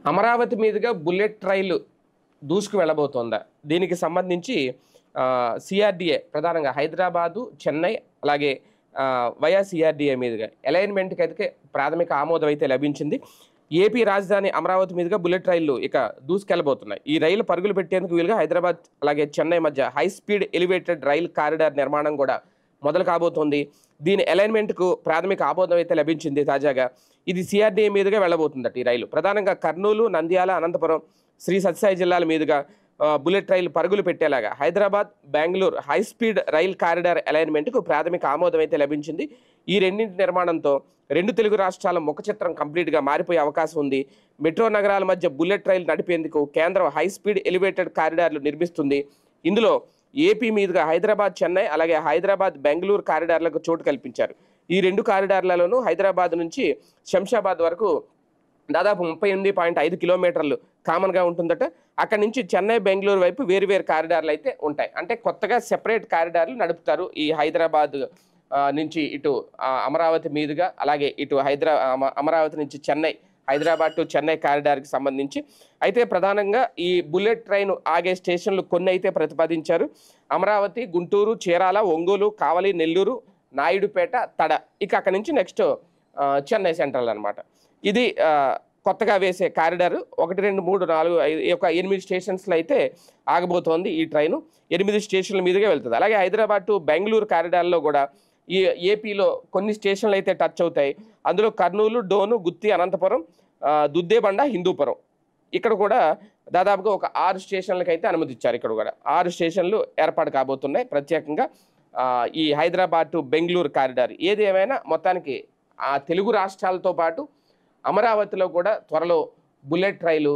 అమరావతి మీదుగా బుల్లెట్ రైలు దూసుకు వెళ్ళబోతోందా? దీనికి సంబంధించి సిఆర్‌డీఏ ప్రధానంగా హైదరాబాదు, చెన్నై అలాగే వయా సిఆర్‌డీఏ మీదుగా అలైన్‌మెంట్‌కి అయితే ప్రాథమిక ఆమోదం అయితే లభించింది. ఏపీ రాజధాని అమరావతి మీదుగా బుల్లెట్ రైళ్లు ఇక దూసుకెళ్లబోతున్నాయి. ఈ రైలు పరుగులు పెట్టేందుకు వీలుగా హైదరాబాద్ అలాగే చెన్నై మధ్య high speed elevated rail corridor నిర్మాణం కూడా మొదలు కాబోతోంది. దీని అలైన్‌మెంట్‌కు ప్రాథమిక ఆమోదం అయితే లభించింది తాజాగా. ఇది సిఆర్‌డీఏ మీదుగా వెళ్ళబోతుందట ఈ రైలు. ప్రధానంగా కర్నూలు, నంద్యాల, అనంతపురం, శ్రీ సత్యసాయి జిల్లాల మీదుగా బుల్లెట్ రైలు పరుగులు పెట్టేలాగా Hyderabad, Bengaluru high speed rail corridor అలైన్‌మెంట్‌కు ప్రాథమిక ఆమోదం అయితే లభించింది. ఈ రెండింటి నిర్మాణంతో రెండు తెలుగు రాష్ట్రాల ముఖ చిత్రం కంప్లీట్‌గా మారిపోయే అవకాశం ఉంది. మెట్రో నగరాల మధ్య బుల్లెట్ రైలు నడిపేందుకు కేంద్రం హై స్పీడ్ ఎలివేటెడ్ కారిడార్లు నిర్మిస్తుంది. ఇందులో ఏపీ మీదుగా హైదరాబాద్, చెన్నై అలాగే హైదరాబాద్, బెంగళూరు కారిడార్లకు చోటు కల్పించారు. ఈ రెండు కారిడార్లలోనూ హైదరాబాద్ నుంచి శంషాబాద్ వరకు దాదాపు 38.5 కిలోమీటర్లు కామన్‌గా ఉంటుందట. అక్కడి నుంచి చెన్నై, బెంగళూరు వైపు వేరు కారిడార్లు అయితే ఉంటాయి. అంటే కొత్తగా సెపరేట్ కారిడార్లు నడుపుతారు. ఈ హైదరాబాద్ నుంచి ఇటు అమరావతి మీదుగా అలాగే ఇటు అమరావతి నుంచి చెన్నై, హైదరాబాద్ టు చెన్నై కారిడార్కి సంబంధించి అయితే ప్రధానంగా ఈ బుల్లెట్ ట్రైన్ ఆగే స్టేషన్లు కొన్ని అయితే ప్రతిపాదించారు. అమరావతి, గుంటూరు, చీరాల, ఒంగోలు, కావలి, నెల్లూరు, నాయుడుపేట, తడ. ఇక అక్కడి నుంచి నెక్స్ట్ చెన్నై సెంట్రల్ అనమాట. ఇది కొత్తగా వేసే కారిడార్ 1, 2, 3, 4, 5 ఒక 8 స్టేషన్స్లో అయితే ఆగబోతోంది ఈ ట్రైను. 8 స్టేషన్ల మీదుగా వెళ్తుంది. అలాగే హైదరాబాద్ టు బెంగళూరు కారిడార్లో కూడా ఈ ఏపీలో కొన్ని స్టేషన్లు అయితే టచ్ అవుతాయి. అందులో కర్నూలు, డోను, గుత్తి, అనంతపురం, దుద్దేబండ, హిందూపురం. ఇక్కడ కూడా దాదాపుగా ఒక 6 స్టేషన్లకు అయితే అనుమతి ఇచ్చారు. ఇక్కడ కూడా 6 స్టేషన్లు ఏర్పాటు కాబోతున్నాయి ప్రత్యేకంగా ఈ హైదరాబాద్ టు బెంగళూరు కారిడార్. ఏది ఏమైనా మొత్తానికి ఆ తెలుగు రాష్ట్రాలతో పాటు అమరావతిలో కూడా త్వరలో బుల్లెట్ రైలు